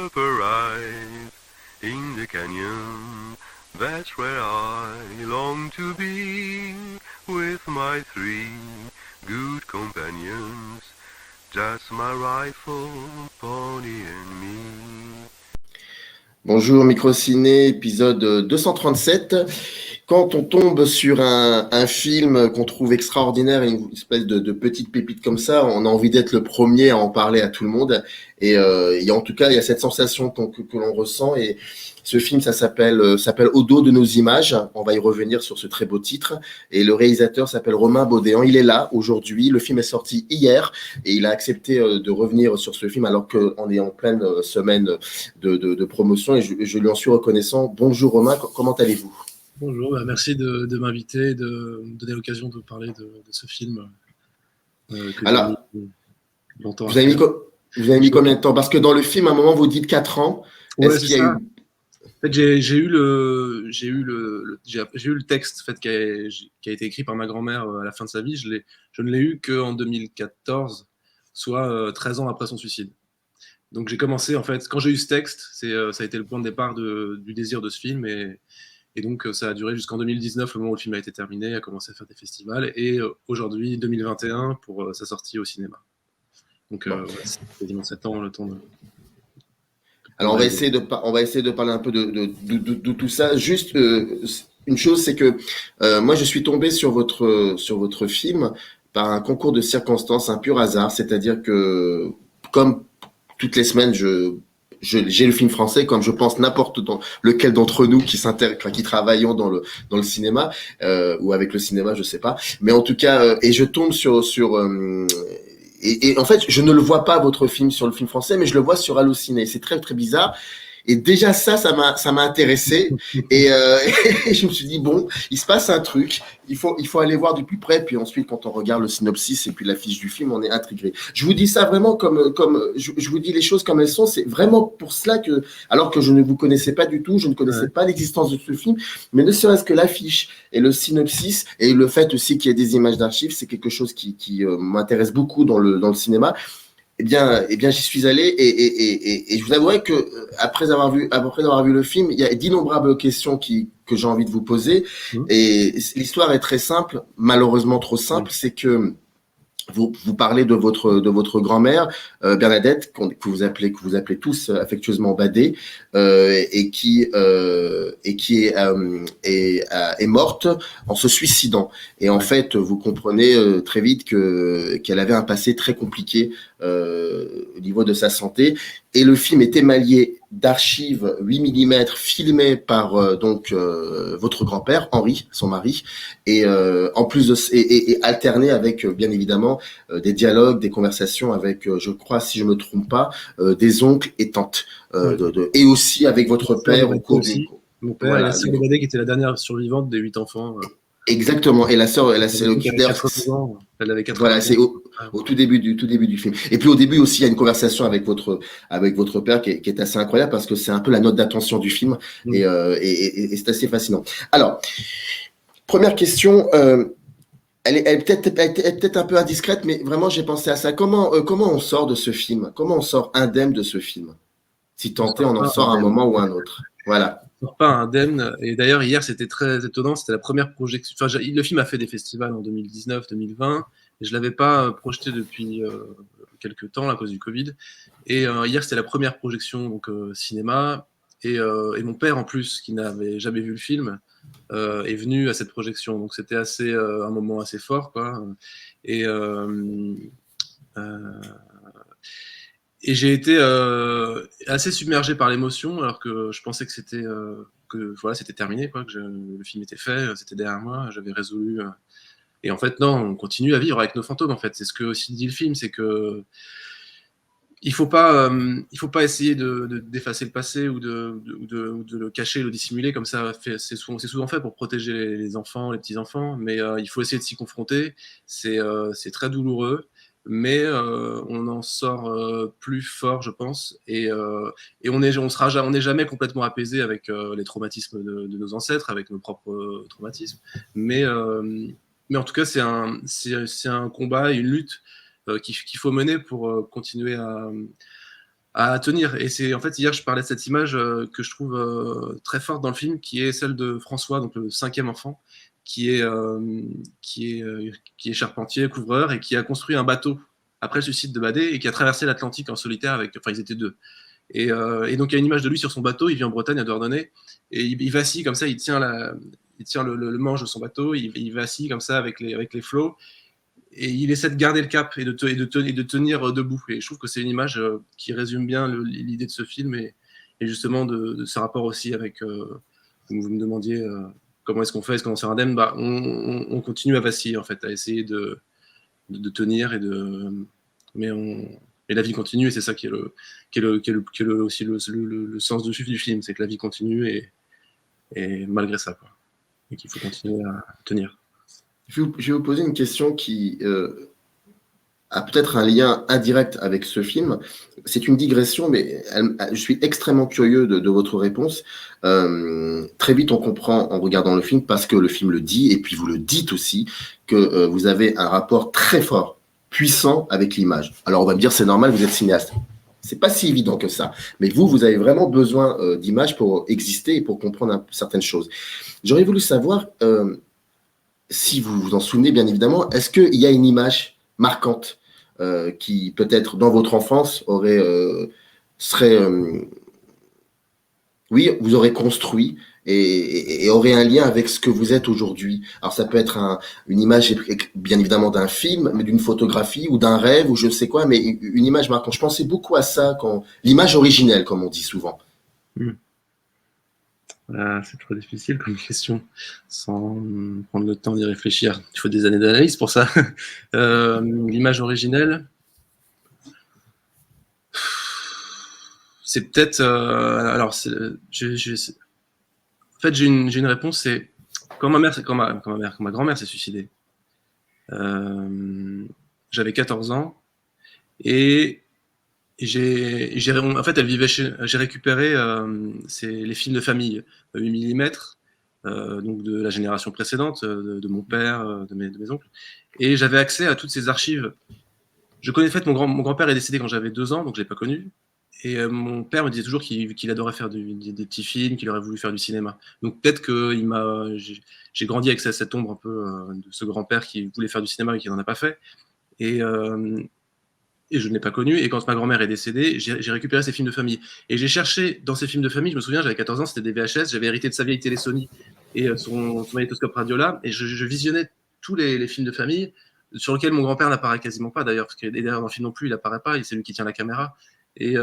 up arrive in the canyon. That's where I long to be with my three good companions. Just my rifle, pony and me. Bonjour Microciné, épisode 237. Quand on tombe sur un film qu'on trouve extraordinaire, une espèce de petite pépite comme ça, on a envie d'être le premier à en parler à tout le monde. Et en tout cas, il y a cette sensation que l'on ressent. Et ce film, ça s'appelle Au dos de nos images. On va y revenir sur ce très beau titre. Et le réalisateur s'appelle Romain Baudéan. Il est là aujourd'hui. Le film est sorti hier et il a accepté de revenir sur ce film alors qu'on est en pleine semaine de promotion. Et je lui en suis reconnaissant. Bonjour Romain, comment allez-vous ? Bonjour, merci de m'inviter et de me donner l'occasion de parler de ce film que Alors, j'ai mis longtemps à vous avez mis, faire. vous avez mis combien de temps ? Parce que dans le film, à un moment, vous dites 4 ans. Ouais, Est-ce c'est qu'il y a ça. eu... En fait, j'ai eu le texte en fait, qui a été écrit par ma grand-mère à la fin de sa vie. Je ne l'ai eu qu'en 2014, soit 13 ans après son suicide. Donc j'ai commencé, en fait, quand j'ai eu ce texte, ça a été le point de départ du désir de ce film. Et donc, ça a duré jusqu'en 2019, le moment où le film a été terminé, a commencé à faire des festivals. Et aujourd'hui, 2021, pour sa sortie au cinéma. Donc, Bon. c'est quasiment 7 ans le temps de... Alors, on va essayer de parler un peu de tout ça. Juste une chose, c'est que moi, je suis tombé sur votre film par un concours de circonstances, un pur hasard. C'est-à-dire que, comme toutes les semaines, j'ai le film français, comme je pense n'importe lequel d'entre nous qui travaillons dans le cinéma ou avec le cinéma, je sais pas. Mais en tout cas, et je tombe et en fait, je ne le vois pas votre film sur le film français, mais je le vois sur Allociné. C'est très très bizarre. Et déjà ça m'a intéressé. Et, et je me suis dit bon, il se passe un truc. Il faut aller voir du plus près. Puis ensuite, quand on regarde le synopsis et puis l'affiche du film, on est intrigué. Je vous dis ça vraiment comme je vous dis les choses comme elles sont. C'est vraiment pour cela que, alors que je ne vous connaissais pas du tout, je ne connaissais pas l'existence de ce film, mais ne serait-ce que l'affiche et le synopsis et le fait aussi qu'il y ait des images d'archives, c'est quelque chose qui m'intéresse beaucoup dans le cinéma. Eh bien, j'y suis allé et je vous avouerai que après avoir vu le film, il y a d'innombrables questions que j'ai envie de vous poser. Et l'histoire est très simple, malheureusement trop simple, c'est que vous parlez de votre grand-mère Bernadette que vous appelez tous affectueusement Badé et qui est morte en se suicidant. Et en fait, vous comprenez très vite qu'elle avait un passé très compliqué au niveau de sa santé. Et le film est émaillé d'archives 8 mm filmées par votre grand-père Henri, son mari, et en plus et alterné avec bien évidemment des dialogues, des conversations avec, je crois, si je me trompe pas, des oncles et tantes, et aussi avec votre père au cours d'une... Mon père et la Voilà, sœur de Badé, qui était la dernière survivante des 8 enfants. exactement. Et la sœur, c'est Elle avait 80 ans. Elle avait 80 voilà, ans. c'est au tout début du film. Et puis au début aussi, il y a une conversation avec votre père qui est assez incroyable parce que c'est un peu la note d'attention du film et c'est assez fascinant. Alors, première question. Elle est peut-être un peu indiscrète, mais vraiment j'ai pensé à ça. Comment on sort de ce film ? Comment on sort indemne de ce film ? Si tant est, on en sort à un moment ou à un autre. Voilà. Pas indemne. Et d'ailleurs, hier, c'était très étonnant. C'était la première projection. Enfin, le film a fait des festivals en 2019, 2020. Et je ne l'avais pas projeté depuis quelques temps à cause du Covid. Et hier, c'était la première projection donc, cinéma. Et mon père, en plus, qui n'avait jamais vu le film, est venu à cette projection. Donc, c'était un moment assez fort, quoi. Et et j'ai été assez submergé par l'émotion, alors que je pensais que c'était terminé, quoi, que le film était fait, c'était derrière moi, j'avais résolu. Et en fait, non, on continue à vivre avec nos fantômes. En fait, c'est ce que aussi dit le film, c'est que il faut pas essayer d'effacer le passé ou de le cacher, le dissimuler comme ça. C'est souvent fait pour protéger les enfants, les petits enfants, mais il faut essayer de s'y confronter. C'est très douloureux, mais on en sort plus fort, je pense, et on n'est jamais complètement apaisé avec les traumatismes de nos ancêtres, avec nos propres traumatismes, mais en tout cas c'est un combat et une lutte qu'il faut mener pour continuer à tenir. Et c'est en fait hier je parlais de cette image que je trouve très forte dans le film, qui est celle de François, donc le 5e enfant, qui est charpentier, couvreur, et qui a construit un bateau après le suicide de Badé et qui a traversé l'Atlantique en solitaire enfin ils étaient 2. Et donc il y a une image de lui sur son bateau, il vit en Bretagne à Douarnenez, et il vacille comme ça, il tient le manche de son bateau, il vacille comme ça avec les flots, et il essaie de garder le cap et de tenir debout. Et je trouve que c'est une image qui résume bien l'idée de ce film, et justement de ce rapport aussi avec, comme vous me demandiez, comment est-ce qu'on fait, est-ce qu'on en sort indemne, on continue à vaciller en fait, à essayer de tenir, mais la vie continue, et c'est ça qui est aussi le sens du film, c'est que la vie continue, et malgré ça, quoi, et qu'il faut continuer à tenir. Je vais vous poser une question qui a peut-être un lien indirect avec ce film. C'est une digression, mais je suis extrêmement curieux de votre réponse. Très vite, on comprend en regardant le film, parce que le film le dit, et puis vous le dites aussi, que vous avez un rapport très fort, puissant avec l'image. Alors on va me dire, c'est normal, vous êtes cinéaste. C'est pas si évident que ça. Mais vous avez vraiment besoin d'images pour exister et pour comprendre certaines choses. J'aurais voulu savoir, si vous vous en souvenez bien évidemment, est-ce qu'il y a une image marquante qui peut-être dans votre enfance vous aurez construit et aurait un lien avec ce que vous êtes aujourd'hui. Alors ça peut être une image bien évidemment d'un film, mais d'une photographie ou d'un rêve ou je ne sais quoi, mais une image marquante. Je pensais beaucoup à ça, l'image originelle, comme on dit souvent. C'est trop difficile comme question, sans prendre le temps d'y réfléchir. Il faut des années d'analyse pour ça. L'image originelle, c'est peut-être... en fait, j'ai une réponse, c'est quand ma grand-mère s'est suicidée. J'avais 14 ans, et en fait, elle vivait j'ai récupéré les films de famille 8 mm, donc de la génération précédente, de mon père, de mes oncles, et j'avais accès à toutes ces archives. Je connais en fait, mon grand-père est décédé quand j'avais 2 ans, donc je l'ai pas connu. Et mon père me disait toujours qu'il adorait faire des petits films, qu'il aurait voulu faire du cinéma. Donc peut-être que j'ai grandi avec cette ombre un peu de ce grand-père qui voulait faire du cinéma et qui n'en a pas fait. Et je ne l'ai pas connu. Et quand ma grand-mère est décédée, j'ai récupéré ces films de famille. Et j'ai cherché dans ces films de famille, je me souviens, j'avais 14 ans, c'était des VHS, j'avais hérité de sa vieille télé Sony et son magnétoscope Radiola, et je visionnais tous les films de famille sur lesquels mon grand-père n'apparaît quasiment pas d'ailleurs, parce que d'ailleurs dans le film non plus, il n'apparaît pas, c'est lui qui tient la caméra. Et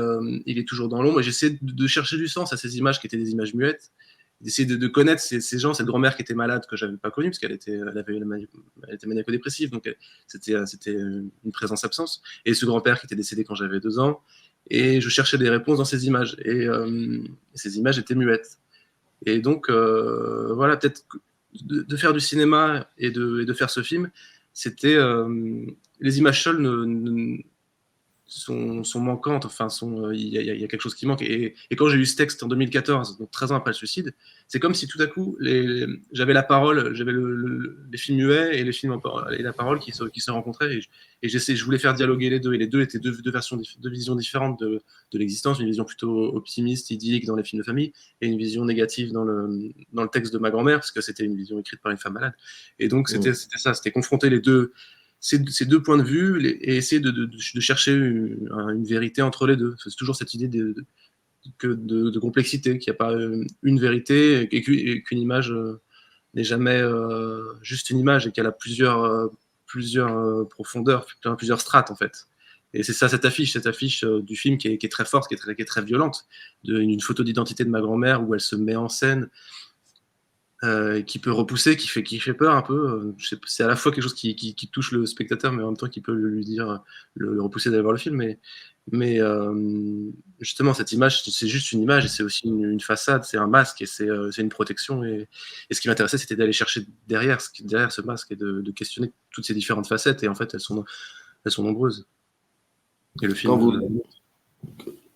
il est toujours dans l'ombre, et j'essaie de chercher du sens à ces images qui étaient des images muettes, d'essayer de connaître ces gens, cette grand-mère qui était malade, que j'avais pas connue, parce qu'elle était maniaco-dépressive, donc c'était une présence-absence, et ce grand-père qui était décédé quand j'avais 2 ans, et je cherchais des réponses dans ces images, et ces images étaient muettes. Et donc, voilà, peut-être de faire du cinéma et de faire ce film, c'était... les images seules sont manquantes, enfin, il y a quelque chose qui manque. Et quand j'ai eu ce texte en 2014, donc 13 ans après le suicide, c'est comme si tout à coup, j'avais la parole, j'avais les films muets et la parole qui se rencontraient, et je voulais faire dialoguer les deux, et les deux étaient deux visions différentes de l'existence, une vision plutôt optimiste, idyllique dans les films de famille, et une vision négative dans le texte de ma grand-mère, parce que c'était une vision écrite par une femme malade. Et donc, c'était ça, c'était confronter ces deux points de vue et essayer de chercher une vérité entre les deux. C'est toujours cette idée de complexité, qu'il n'y a pas une vérité, et qu'une image n'est jamais juste une image, et qu'elle a plusieurs profondeurs, plusieurs strates en fait. Et c'est ça, cette affiche du film qui est très forte, qui est très violente, d'une photo d'identité de ma grand-mère où elle se met en scène, qui peut repousser, qui fait peur un peu. C'est à la fois quelque chose qui touche le spectateur, mais en même temps qui peut lui dire, le repousser d'aller voir le film. Mais justement, cette image, c'est juste une image, et c'est aussi une façade, c'est un masque, et c'est une protection. Et ce qui m'intéressait, c'était d'aller chercher derrière ce masque, et de questionner toutes ces différentes facettes. Et en fait, elles sont nombreuses. Et le film...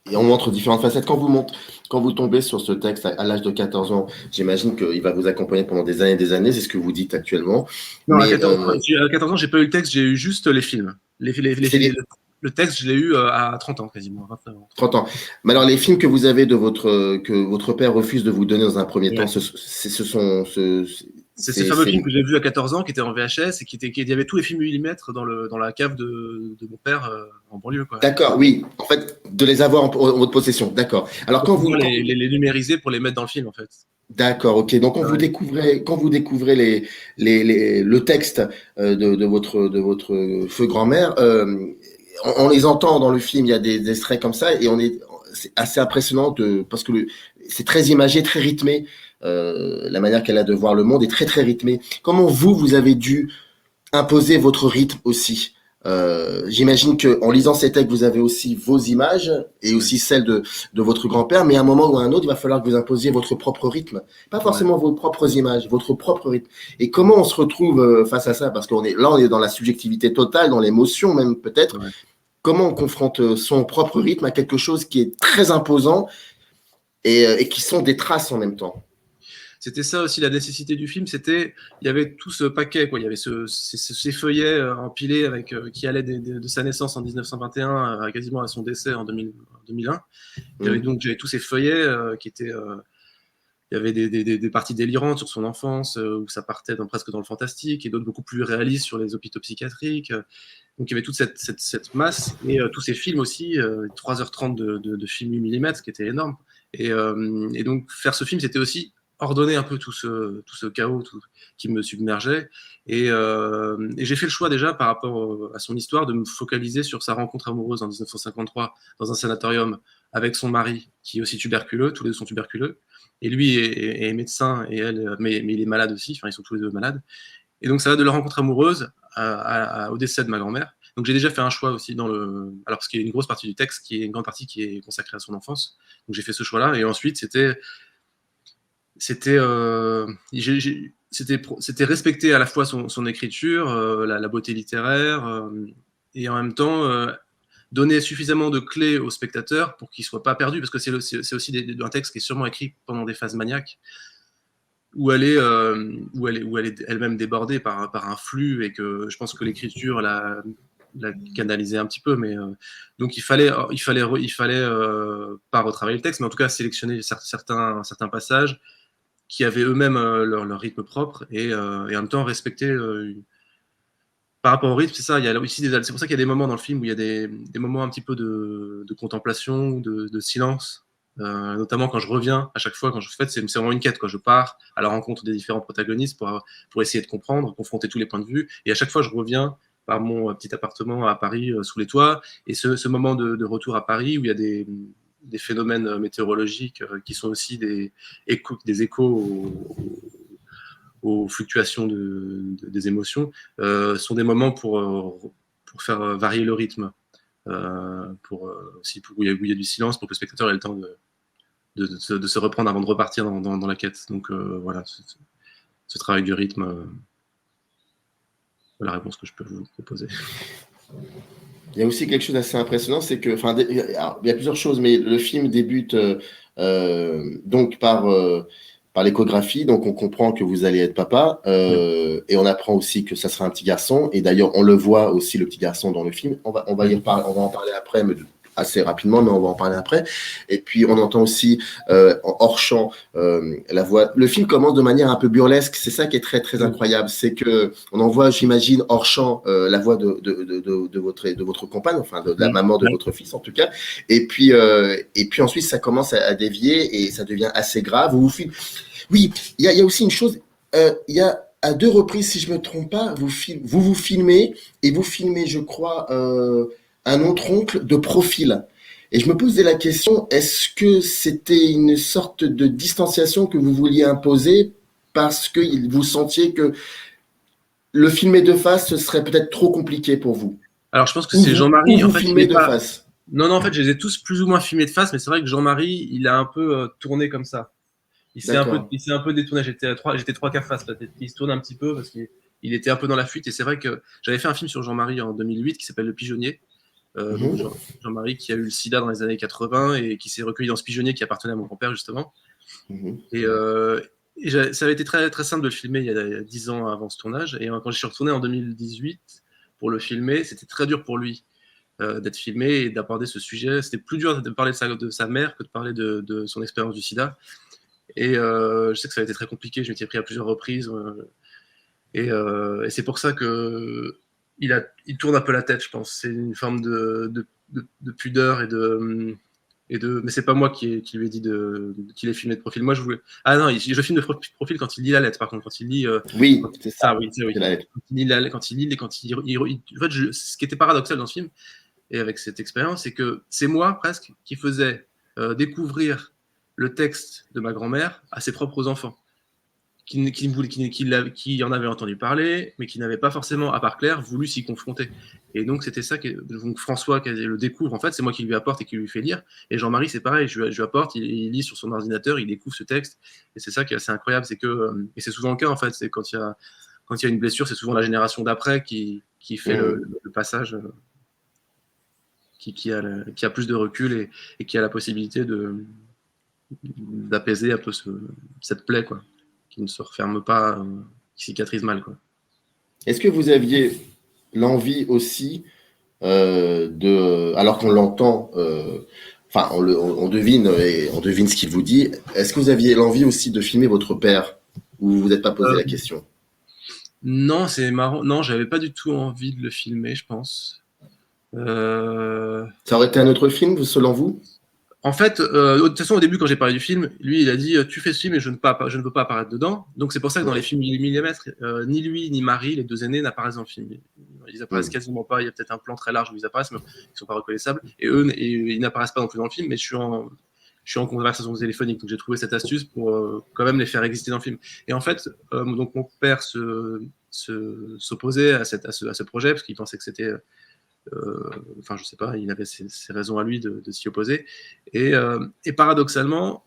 Et on montre différentes facettes. Quand vous tombez sur ce texte à l'âge de 14 ans, j'imagine qu'il va vous accompagner pendant des années, c'est ce que vous dites actuellement. Non, à 14 ans, j'ai pas eu le texte, j'ai eu juste les films. le texte, je l'ai eu à 30 ans quasiment. 29 ans. 30 ans. Mais alors, les films que vous avez que votre père refuse de vous donner dans un premier temps, Ouais. C'est ces fameux films que j'ai vus à 14 ans, qui étaient en VHS, et il y avait tous les films millimètres dans la cave de mon père en banlieue, quoi. D'accord, oui. En fait, de les avoir en votre possession. D'accord. Alors, Pour pouvoir les numériser pour les mettre dans le film, en fait. D'accord, ok. Donc, quand vous découvrez le texte de votre feu grand-mère, on les entend dans le film. Il y a des extraits comme ça, et c'est assez impressionnant parce que c'est très imagé, très rythmé. La manière qu'elle a de voir le monde est très très rythmée. Comment vous avez dû imposer votre rythme aussi? J'imagine que en lisant ces textes, vous avez aussi vos images et aussi celles de votre grand-père, mais à un moment ou à un autre, il va falloir que vous imposiez votre propre rythme, pas forcément vos propres images, votre propre rythme. Et comment on se retrouve face à ça? Parce on est dans la subjectivité totale, dans l'émotion même peut-être. Ouais. Comment on confronte son propre rythme à quelque chose qui est très imposant et qui sont des traces en même temps? C'était ça aussi la nécessité du film, il y avait tout ce paquet, quoi. Il y avait ces feuillets empilés qui allaient de sa naissance en 1921 quasiment à son décès en 2001. J'avais tous ces feuillets qui étaient, il y avait des parties délirantes sur son enfance où ça partait presque dans le fantastique, et d'autres beaucoup plus réalistes sur les hôpitaux psychiatriques. Donc il y avait toute cette masse, et tous ces films aussi, 3h30 de films 8 mm, qui était énorme. Et donc faire ce film, c'était aussi ordonner un peu tout ce chaos qui me submergeait. Et j'ai fait le choix déjà par rapport à son histoire de me focaliser sur sa rencontre amoureuse en 1953 dans un sanatorium avec son mari, qui est aussi tuberculeux, tous les deux sont tuberculeux. Et lui est médecin, et elle, mais il est malade aussi, enfin ils sont tous les deux malades. Et donc ça va de leur rencontre amoureuse au décès de ma grand-mère. Donc j'ai déjà fait un choix aussi alors parce qu'il y a une grosse partie du texte une grande partie qui est consacrée à son enfance. Donc j'ai fait ce choix-là, et ensuite c'était respecter à la fois son écriture, la beauté littéraire, et en même temps donner suffisamment de clés au spectateur pour qu'il ne soit pas perdu, parce que c'est aussi un texte qui est sûrement écrit pendant des phases maniaques, où elle est elle-même débordée par un flux, et que je pense que l'écriture l'a canalisé un petit peu, mais donc il fallait pas retravailler le texte, mais en tout cas sélectionner certains passages qui avaient eux-mêmes leur rythme propre, et en même temps respecter par rapport au rythme. C'est ça, il y a aussi c'est pour ça qu'il y a des moments dans le film où il y a des moments un petit peu de contemplation, de silence, notamment quand je reviens à chaque fois, c'est vraiment une quête, quoi. Je pars à la rencontre des différents protagonistes pour essayer de comprendre, confronter tous les points de vue, et à chaque fois je reviens par mon petit appartement à Paris sous les toits, et ce moment de retour à Paris où il y a des phénomènes météorologiques qui sont aussi des échos aux fluctuations des émotions, sont des moments pour faire varier le rythme, aussi où il y a du silence, pour que le spectateur ait le temps de se reprendre avant de repartir dans la quête. Donc voilà, ce travail du rythme, la réponse que je peux vous proposer. Il y a aussi quelque chose d'assez impressionnant, c'est que, il y a plusieurs choses, mais le film débute donc par l'échographie, donc on comprend que vous allez être papa, et on apprend aussi que ça sera un petit garçon, et d'ailleurs on le voit aussi, le petit garçon, dans le film. On va en parler après, mais assez rapidement, mais on va en parler après. Et puis on entend aussi hors champ la voix. Le film commence de manière un peu burlesque, c'est ça qui est très très incroyable, c'est que on en voit, j'imagine, hors champ la voix de votre compagne, enfin de la maman de votre fils en tout cas. Et puis ensuite ça commence à dévier, et ça devient assez grave. Oui, il y a aussi une chose, il y a à 2 reprises, si je me trompe pas, vous filmez, et vous filmez, je crois, un autre oncle de profil. Et je me posais la question, est-ce que c'était une sorte de distanciation que vous vouliez imposer parce que vous sentiez que le filmer de face, ce serait peut-être trop compliqué pour vous? Alors je pense que c'est Jean-Marie. En fait, filmez de face. Non, en fait, je les ai tous plus ou moins filmés de face, mais c'est vrai que Jean-Marie, il a un peu tourné comme ça. Il s'est un peu détourné. J'étais 3/4 face, peut-être. Il se tourne un petit peu parce qu'il était un peu dans la fuite. Et c'est vrai que j'avais fait un film sur Jean-Marie en 2008 qui s'appelle Le Pigeonnier. Donc Jean-Marie qui a eu le sida dans les années 80 et qui s'est recueilli dans ce pigeonnier qui appartenait à mon grand-père, justement. Et ça avait été très, très simple de le filmer il y a 10 ans avant ce tournage. Et quand je suis retourné en 2018 pour le filmer, c'était très dur pour lui. d'être filmé et d'aborder ce sujet. C'était plus dur de parler de sa mère que de parler de son expérience du sida. Et je sais que ça a été très compliqué, je m'étais pris à plusieurs reprises. Et c'est pour ça que il tourne un peu la tête, je pense. C'est une forme de pudeur mais c'est pas moi qui lui ai dit qu'il est filmé de profil. Moi, je voulais. Ah non, je filme de profil quand il lit la lettre, par contre. Quand il lit. Oui, c'est ça. Ah oui, c'est oui. Quand il lit en fait, ce qui était paradoxal dans ce film, et avec cette expérience, c'est que c'est moi, presque, qui faisais découvrir le texte de ma grand-mère à ses propres enfants. Qui en avait entendu parler, mais qui n'avait pas forcément, à part Claire, voulu s'y confronter. Et donc, c'était ça donc François qui le découvre, en fait, c'est moi qui lui apporte et qui lui fait lire. Et Jean-Marie, c'est pareil, je lui apporte, il lit sur son ordinateur, il découvre ce texte. Et c'est ça qui est assez incroyable, c'est que, et c'est souvent le cas, en fait, c'est quand il y a une blessure, c'est souvent la génération d'après qui fait le passage, qui a plus de recul et qui a la possibilité d'apaiser un peu cette plaie, quoi, qui ne se referme pas, qui cicatrise mal, quoi. Est-ce que vous aviez l'envie aussi alors qu'on l'entend, enfin on devine ce qu'il vous dit. Est-ce que vous aviez l'envie aussi de filmer votre père ou vous vous êtes pas posé la question? Non, c'est marrant. Non, j'avais pas du tout envie de le filmer, je pense. Ça aurait été un autre film, selon vous? En fait, de toute façon, au début, quand j'ai parlé du film, lui, il a dit tu fais ce film et je ne veux pas apparaître dedans. Donc, c'est pour ça que dans les films millimètres, ni lui ni Marie, les deux aînés, n'apparaissent dans le film. Ils apparaissent quasiment pas. Il y a peut-être un plan très large où ils apparaissent, mais ils sont pas reconnaissables. Et eux, ils n'apparaissent pas non plus dans le film, mais je suis en conversation téléphonique. Donc, j'ai trouvé cette astuce pour quand même les faire exister dans le film. Et en fait, donc mon père s'opposait à ce projet parce qu'il pensait que c'était enfin, je sais pas, il avait ses raisons à lui de s'y opposer. Et paradoxalement,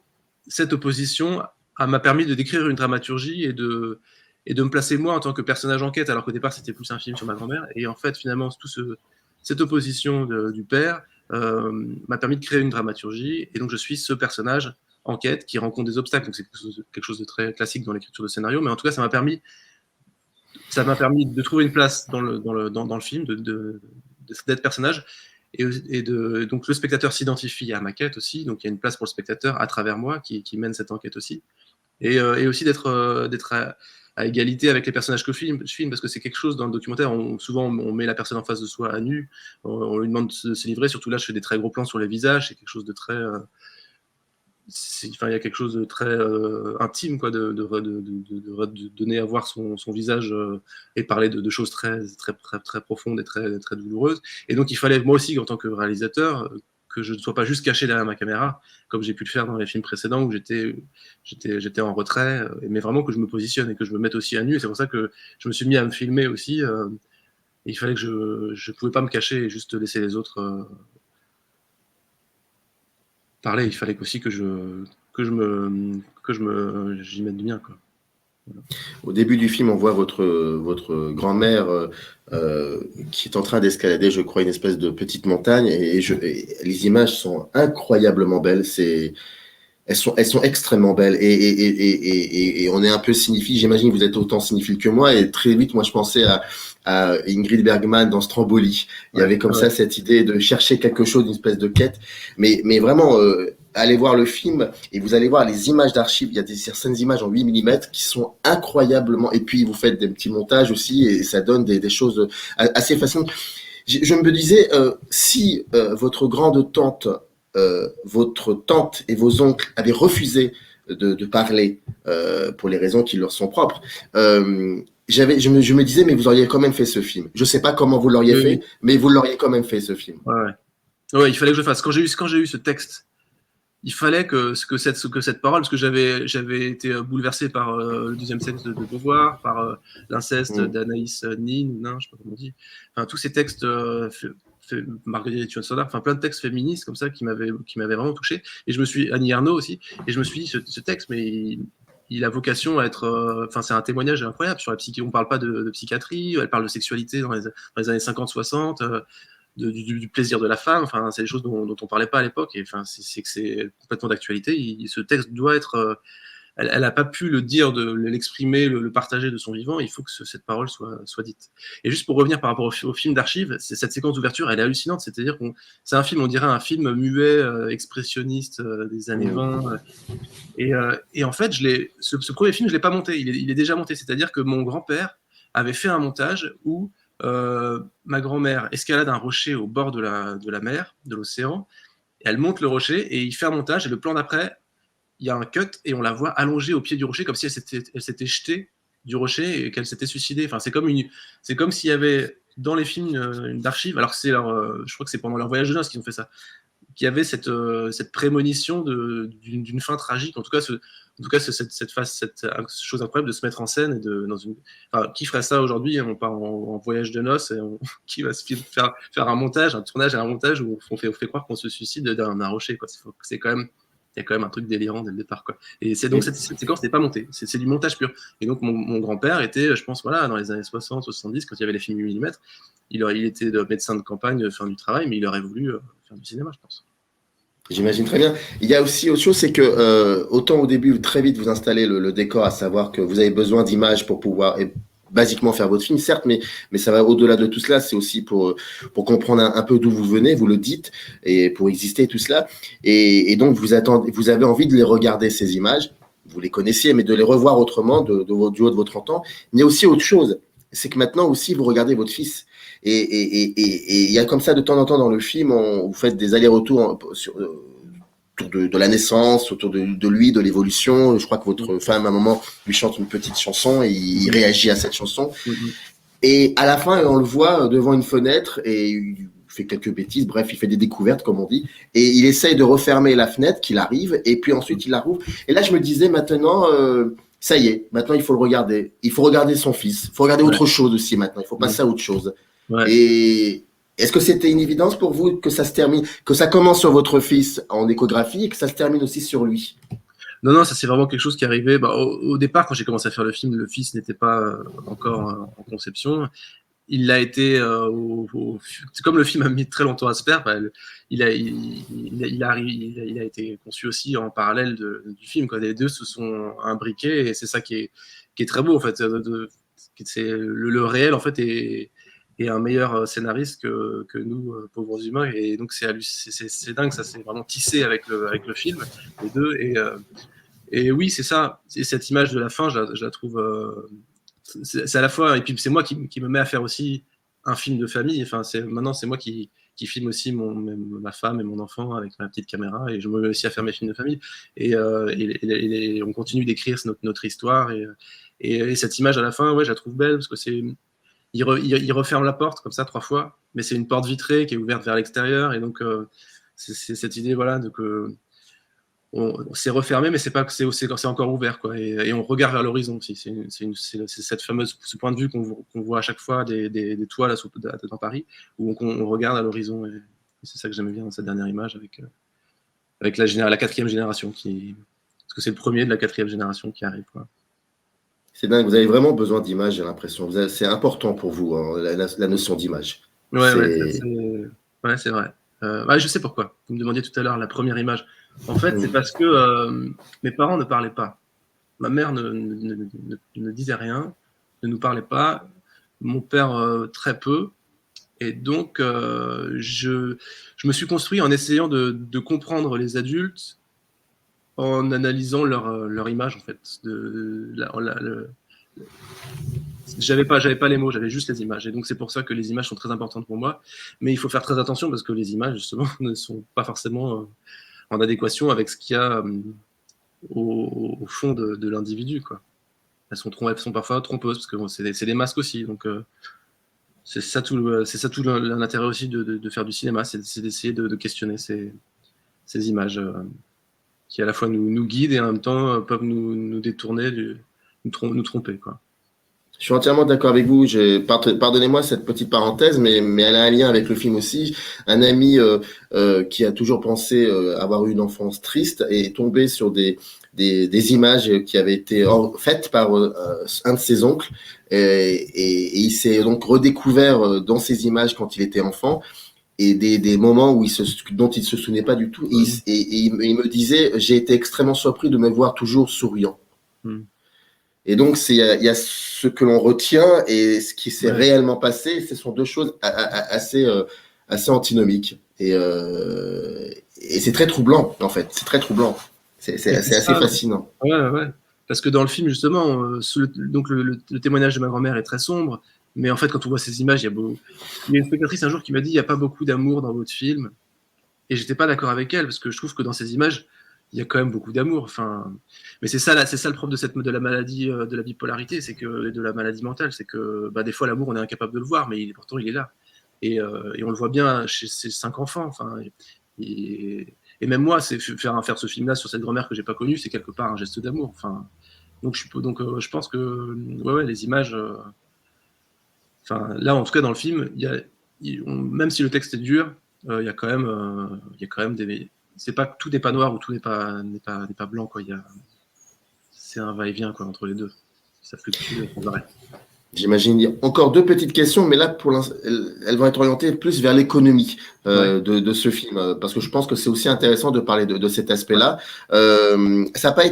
cette opposition m'a permis de décrire une dramaturgie et de me placer moi en tant que personnage en quête, alors qu'au départ, c'était plus un film sur ma grand-mère. Et en fait, finalement, cette opposition du père m'a permis de créer une dramaturgie. Et donc, je suis ce personnage en quête qui rencontre des obstacles. Donc, c'est quelque chose de très classique dans l'écriture de scénario. Mais en tout cas, ça m'a permis de trouver une place dans le film, d'être personnage. Donc le spectateur s'identifie à ma quête aussi, donc il y a une place pour le spectateur à travers moi qui mène cette enquête aussi. Et aussi d'être à égalité avec les personnages que je filme, parce que c'est quelque chose dans le documentaire, souvent on met la personne en face de soi à nu, on lui demande de se livrer, surtout là je fais des très gros plans sur les visages, c'est quelque chose de très... il y a quelque chose de très intime, quoi, de donner à voir son visage et parler de choses très, très, très, très profondes et très, très douloureuses. Et donc, il fallait, moi aussi, en tant que réalisateur, que je ne sois pas juste caché derrière ma caméra, comme j'ai pu le faire dans les films précédents où j'étais en retrait, mais vraiment que je me positionne et que je me mette aussi à nu. Et c'est pour ça que je me suis mis à me filmer aussi. Il fallait que je ne pouvais pas me cacher et juste laisser les autres parler. Il fallait aussi que j'y mette du mien, quoi. Voilà. Au début du film, on voit votre grand-mère qui est en train d'escalader, je crois, une espèce de petite montagne, et les images sont incroyablement belles. Elles sont extrêmement belles, et on est un peu cinéphile. J'imagine que vous êtes autant cinéphile que moi, et très vite, moi, je pensais à Ingrid Bergman dans Stromboli. Il y avait comme ça cette idée de chercher quelque chose, une espèce de quête. Mais vraiment, allez voir le film et vous allez voir les images d'archives. Il y a certaines images en 8 mm qui sont incroyablement. Et puis vous faites des petits montages aussi et ça donne des choses assez fascinantes. Je me disais, si votre grande tante, votre tante et vos oncles avaient refusé de parler pour les raisons qui leur sont propres, je me disais, mais vous auriez quand même fait ce film. Je sais pas comment vous l'auriez fait, mais vous l'auriez quand même fait, ce film. Ouais, il fallait que je le fasse. Quand j'ai eu ce texte, il fallait que cette parole, parce que j'avais été bouleversé par le deuxième sexe de Beauvoir, par l'inceste d'Anaïs Nin, je sais pas comment on dit. Enfin, tous ces textes, Marguerite Yourcenar, enfin plein de textes féministes comme ça qui m'avaient vraiment touché. Et Annie Ernaux aussi. Et je me suis dit, ce texte, mais il a vocation à être. Enfin, c'est un témoignage incroyable sur la psyché. On parle pas de psychiatrie, elle parle de sexualité dans les années 50-60. Du plaisir de la femme, enfin, c'est des choses dont on parlait pas à l'époque, et enfin, c'est complètement d'actualité. Ce texte doit être elle n'a pas pu le dire, l'exprimer, le partager de son vivant. Il faut que cette parole soit dite. Et juste pour revenir par rapport au film d'archives, cette séquence d'ouverture, elle est hallucinante. C'est-à-dire que c'est un film, on dirait un film muet, expressionniste des années 20. Et en fait, ce premier film, je ne l'ai pas monté. Il est déjà monté. C'est-à-dire que mon grand-père avait fait un montage où ma grand-mère escalade un rocher au bord de la mer, de l'océan. Elle monte le rocher et il fait un montage. Et le plan d'après, il y a un cut et on la voit allongée au pied du rocher comme si elle s'était jetée du rocher et qu'elle s'était suicidée. Enfin, c'est comme s'il y avait dans les films d'archives, alors que je crois que c'est pendant leur voyage de noces qu'ils ont fait ça, qu'il y avait cette prémonition d'une fin tragique. En tout cas, cette chose incroyable de se mettre en scène qui ferait ça aujourd'hui? On part en voyage de noces et qui va se faire un montage, un tournage et un montage où on fait croire qu'on se suicide d'un rocher, quoi. C'est quand même, il y a quand même un truc délirant dès le départ, quoi. Et donc cette séquence n'est pas montée, c'est du montage pur. Et donc mon grand-père était, je pense, dans les années 60, 70, quand il y avait les films 8 mm, il était médecin de campagne, faire du travail, mais il aurait voulu faire du cinéma, je pense. J'imagine très bien. Il y a aussi autre chose, c'est que autant au début, très vite, vous installez le décor, à savoir que vous avez besoin d'images pour pouvoir basiquement faire votre film, certes, mais ça va au-delà de tout cela. C'est aussi pour comprendre un peu d'où vous venez, vous le dites, et pour exister tout cela. Et donc vous avez envie de les regarder, ces images. Vous les connaissiez, mais de les revoir autrement, du haut de votre entend. Il y a aussi autre chose, c'est que maintenant aussi vous regardez votre fils. Et il y a comme ça de temps en temps dans le film, vous faites des allers-retours autour de la naissance, autour de lui, de l'évolution. Je crois que votre femme, à un moment, lui chante une petite chanson et il réagit à cette chanson. Et à la fin, on le voit devant une fenêtre et il fait quelques bêtises. Bref, il fait des découvertes, comme on dit. Et il essaye de refermer la fenêtre qu'il arrive. Et puis ensuite, il la rouvre. Et là, je me disais maintenant... ça y est, maintenant il faut le regarder. Il faut regarder son fils. Il faut regarder autre chose aussi maintenant. Il faut passer à autre chose. Ouais. Et est-ce que c'était une évidence pour vous que ça se termine, que ça commence sur votre fils en échographie et que ça se termine aussi sur lui? Non, ça c'est vraiment quelque chose qui arrivait. Au départ, quand j'ai commencé à faire le film, le fils n'était pas encore en conception. Il l'a été, c'est comme le film a mis très longtemps à se faire. Il a été conçu aussi en parallèle du film, quoi. Les deux se sont imbriqués et c'est ça qui est très beau en fait. C'est le réel en fait est un meilleur scénariste que nous pauvres humains, et donc c'est dingue, ça s'est vraiment tissé avec le film, les deux, et oui, c'est ça, et cette image de la fin, je la trouve c'est à la fois, et puis c'est moi qui me mets à faire aussi un film de famille. Enfin, maintenant c'est moi qui filme aussi ma femme et mon enfant avec ma petite caméra, et je me mets aussi à faire mes films de famille, et on continue d'écrire notre histoire, et cette image à la fin, ouais, je la trouve belle parce que il referme la porte comme ça 3 fois, mais c'est une porte vitrée qui est ouverte vers l'extérieur, et donc c'est cette idée, voilà, c'est refermé, mais c'est encore ouvert, quoi, et on regarde vers l'horizon aussi. C'est ce point de vue qu'on voit à chaque fois des toits là, dans Paris, où on regarde à l'horizon, et c'est ça que j'aimais bien dans cette dernière image avec la 4e génération parce que c'est le premier de la 4e génération qui arrive, quoi. C'est dingue, vous avez vraiment besoin d'images, j'ai l'impression. C'est important pour vous, hein, la notion d'image. Ouais, c'est vrai. Je sais pourquoi. Vous me demandiez tout à l'heure la première image. En fait, c'est parce que mes parents ne parlaient pas. Ma mère ne disait rien, ne nous parlait pas. Mon père, très peu. Et donc, je me suis construit en essayant de comprendre les adultes, en analysant leur image, en fait. J'avais pas les mots, j'avais juste les images. Et donc, c'est pour ça que les images sont très importantes pour moi. Mais il faut faire très attention parce que les images, justement, ne sont pas forcément en adéquation avec ce qu'il y a au fond de l'individu, quoi. Elles sont parfois trompeuses parce que c'est des masques aussi. Donc, c'est ça tout l'intérêt aussi de faire du cinéma, c'est d'essayer de questionner ces images qui à la fois nous guident et en même temps peuvent nous détourner, nous tromper, quoi. Je suis entièrement d'accord avec vous. Pardonnez-moi cette petite parenthèse, mais elle a un lien avec le film aussi. Un ami qui a toujours pensé avoir eu une enfance triste est tombé sur des images qui avaient été faites par un de ses oncles, et il s'est donc redécouvert dans ces images quand il était enfant. et des moments dont il se souvenait pas du tout. Et il me disait, j'ai été extrêmement surpris de me voir toujours souriant. Et donc, il y a ce que l'on retient et ce qui s'est réellement passé. Ce sont deux choses assez antinomiques. Et c'est très troublant, en fait. C'est très troublant. C'est assez fascinant. Ouais. Parce que dans le film, justement, donc le témoignage de ma grand-mère est très sombre. Mais en fait, quand on voit ces images, il y a une spectatrice un jour qui m'a dit, il n'y a pas beaucoup d'amour dans votre film. Et j'étais pas d'accord avec elle, parce que je trouve que dans ces images, il y a quand même beaucoup d'amour. Enfin, mais c'est ça le problème de la maladie, de la bipolarité, c'est que de la maladie mentale, c'est que des fois l'amour, on est incapable de le voir, mais pourtant il est là. Et on le voit bien chez ces 5 enfants. Enfin, et même moi, faire ce film-là sur cette grand-mère que j'ai pas connue, c'est quelque part un geste d'amour. Enfin, donc je pense que les images. Enfin, là, en tout cas, dans le film, même si le texte est dur, il y a quand même tout n'est pas noir ou tout n'est pas blanc, quoi. C'est un va-et-vient, quoi, entre les deux. Ça fluctue sans arrêt. J'imagine. Il y a encore 2 petites questions, mais là, pour l'instant, elles vont être orientées plus vers l'économie de ce film, parce que je pense que c'est aussi intéressant de parler de cet aspect-là. Ça a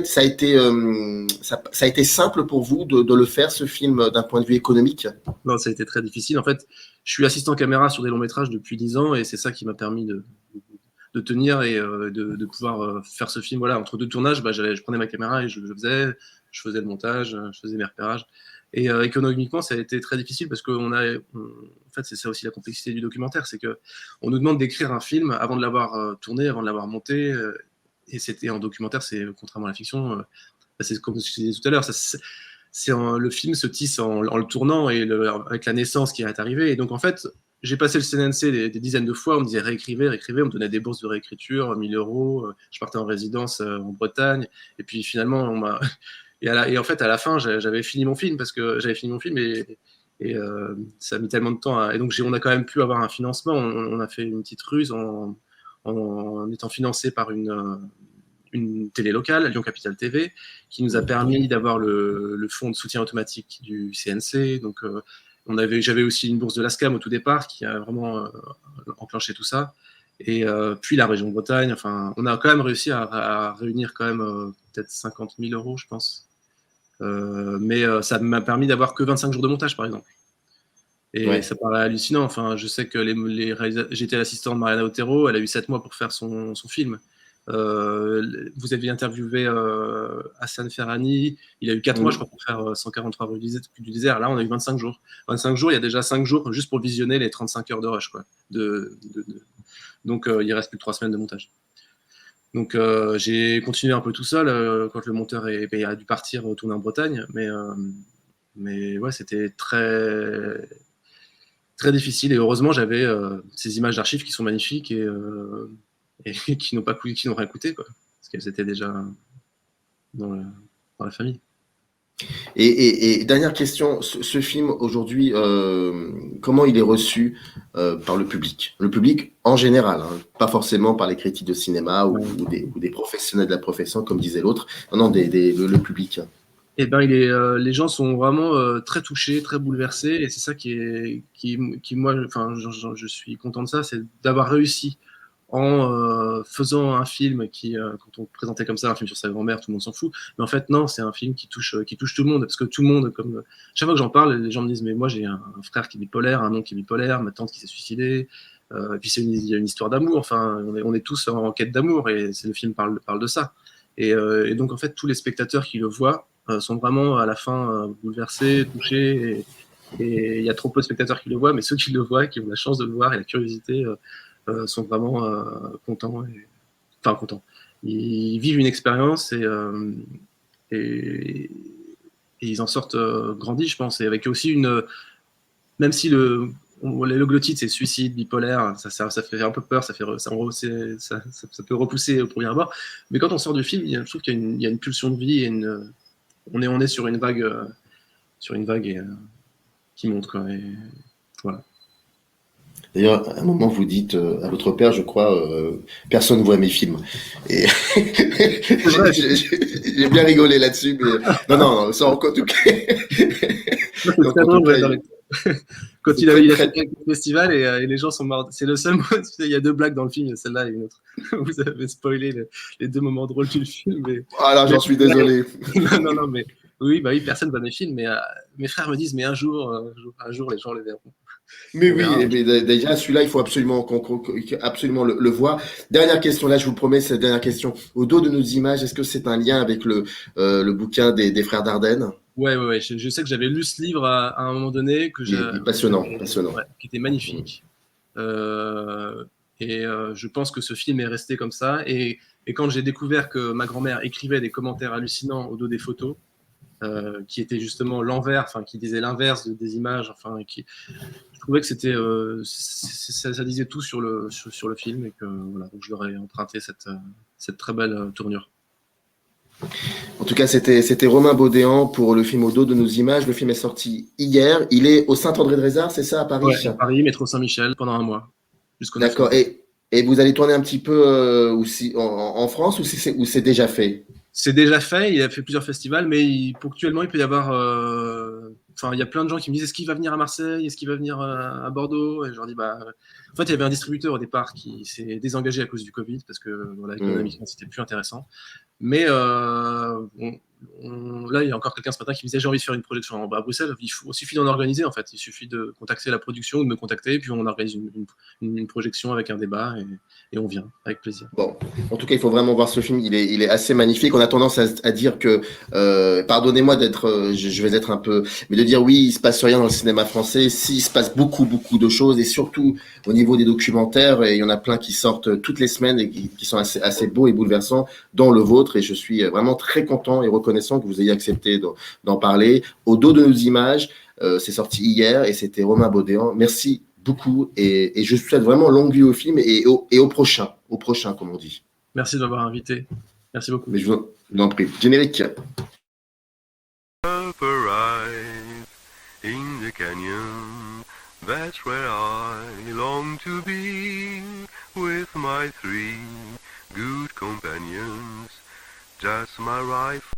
été simple pour vous de le faire, ce film, d'un point de vue économique? Non, ça a été très difficile. En fait, je suis assistant caméra sur des longs métrages depuis 10 ans, et c'est ça qui m'a permis de tenir et de pouvoir faire ce film. Voilà, entre 2 tournages, je prenais ma caméra et je faisais le montage, je faisais mes repérages. Et économiquement, ça a été très difficile parce que en fait, c'est ça aussi la complexité du documentaire, c'est que on nous demande d'écrire un film avant de l'avoir tourné, avant de l'avoir monté. Et c'était en documentaire, c'est contrairement à la fiction, c'est comme je disais tout à l'heure, le film se tisse en le tournant et avec la naissance qui est arrivée. Et donc en fait, j'ai passé le CNC des dizaines de fois. On me disait réécrivez, on me donnait des bourses de réécriture, 1 000 €. Je partais en résidence en Bretagne. Et puis finalement, on m'a et en fait, à la fin, j'avais fini mon film et ça a mis tellement de temps. Et donc, on a quand même pu avoir un financement. On a fait une petite ruse en étant financé par une télé locale, Lyon Capital TV, qui nous a permis d'avoir le fonds de soutien automatique du CNC. Donc, j'avais aussi une bourse de l'ASCAM au tout départ qui a vraiment enclenché tout ça. Et puis la région de Bretagne. Enfin, on a quand même réussi à réunir quand même peut-être 50 000 €, je pense. Mais ça m'a permis d'avoir que 25 jours de montage, par exemple. Et ça paraît hallucinant. Enfin, je sais que j'étais l'assistant de Mariana Otero, elle a eu 7 mois pour faire son film. Vous aviez interviewé Hassan Ferrani, il a eu 4 mois, je crois, pour faire 143 rues du désert. Là, on a eu 25 jours. 25 jours, il y a déjà 5 jours juste pour visionner les 35 heures de rush, quoi. Donc, il reste plus de 3 semaines de montage. Donc, j'ai continué un peu tout seul quand le monteur a dû partir tourner en Bretagne. Mais ouais, c'était très, très difficile. Et heureusement, j'avais ces images d'archives qui sont magnifiques et qui n'ont rien coûté, quoi, parce qu'elles étaient déjà dans la famille. Et dernière question, ce film aujourd'hui, comment il est reçu par le public? Le public en général, hein, pas forcément par les critiques de cinéma ou des professionnels de la profession, comme disait l'autre. Non, le public. Eh ben, les gens sont vraiment très touchés, très bouleversés, et c'est ça qui moi, enfin, je suis content de ça, c'est d'avoir réussi en faisant un film qui, quand on présentait comme ça un film sur sa grand-mère, tout le monde s'en fout. Mais en fait, non, c'est un film qui touche tout le monde, parce que tout le monde, comme chaque fois que j'en parle, les gens me disent mais moi j'ai un frère qui est bipolaire, un oncle qui est bipolaire, ma tante qui s'est suicidée. Et puis il y a une histoire d'amour. Enfin, on est tous en quête d'amour, et le film parle de ça. Et donc en fait, tous les spectateurs qui le voient sont vraiment à la fin bouleversés, touchés. Et il y a trop peu de spectateurs qui le voient, mais ceux qui le voient, qui ont la chance de le voir et la curiosité, sont vraiment contents. Enfin, contents. Ils vivent une expérience et ils en sortent grandis, je pense. Et avec aussi même si le glottite, c'est suicide, bipolaire, ça fait un peu peur, ça peut repousser au premier abord. Mais quand on sort du film, je trouve qu'il y a une pulsion de vie et on est sur une vague, qui monte, quoi. Et voilà. D'ailleurs, à un moment, vous dites à votre père, je crois, personne ne voit mes films. Et j'ai bien rigolé là-dessus, mais non, ça en tout cas. Quand C'est il a très, fait quelques festivals et les gens sont morts. C'est le seul moment. Il y a 2 blagues dans le film, il y a celle-là et une autre. Vous avez spoilé les 2 moments drôles du film. Alors, j'en suis désolé. Non, non, non, mais oui, bah oui, personne va mes films, mais mes frères me disent, mais un jour, les gens les verront. Mais On oui, verra. mais déjà, celui-là, il faut absolument, absolument le voir. Dernière question, là, je vous le promets, c'est la dernière question. Au dos de nos images, est-ce que c'est un lien avec le bouquin des frères Dardenne? Ouais, ouais, ouais. Je sais que j'avais lu ce livre à un moment donné Il est passionnant, passionnant. ouais, qui était magnifique. Je pense que ce film est resté comme ça. Et quand j'ai découvert que ma grand-mère écrivait des commentaires hallucinants au dos des photos, qui étaient justement l'envers, enfin qui disaient l'inverse des images, enfin je trouvais que c'était ça disait tout sur le film et que voilà, donc je leur ai emprunté cette très belle tournure. En tout cas, c'était Romain Baudéan pour le film Au dos de nos images. Le film est sorti hier. Il est au Saint-André-de-Rézard, c'est ça, à Ouais, Paris? à Paris, métro Saint-Michel, pendant un mois, jusqu'au 9 D'accord. novembre. Et vous allez tourner un petit peu aussi en France ou c'est déjà fait? C'est déjà fait, il a fait plusieurs festivals, mais ponctuellement, il peut y avoir. Enfin, il y a plein de gens qui me disent est-ce qu'il va venir à Marseille, est-ce qu'il va venir à Bordeaux? Et je leur dis bah. En fait, il y avait un distributeur au départ qui s'est désengagé à cause du Covid, parce que voilà, économiquement, c'était plus intéressant. Mais là, il y a encore quelqu'un ce matin qui me disait j'ai envie de faire une projection à Bruxelles. Il suffit d'en organiser en fait. Il suffit de contacter la production ou de me contacter, puis on organise une projection avec un débat et on vient avec plaisir. Bon, en tout cas, il faut vraiment voir ce film. Il est assez magnifique. On a tendance à dire que, pardonnez-moi d'être, je vais être un peu, mais de dire oui, il se passe rien dans le cinéma français. Si, il se passe beaucoup, beaucoup de choses, et surtout au niveau des documentaires. Et il y en a plein qui sortent toutes les semaines et qui sont assez beaux et bouleversants, dont le vôtre. Et je suis vraiment très content et reconnaissant que vous ayez accepté d'en parler. Au dos de nos images, c'est sorti hier et c'était Romain Baudéan. Merci beaucoup et je souhaite vraiment longue vie au film et au prochain, comme on dit. Merci de m'avoir invité. Merci beaucoup. Mais je vous en prie. Générique. Upper eyes in the canyon, that's where I long to be, with my 3 good companions, just my rifle.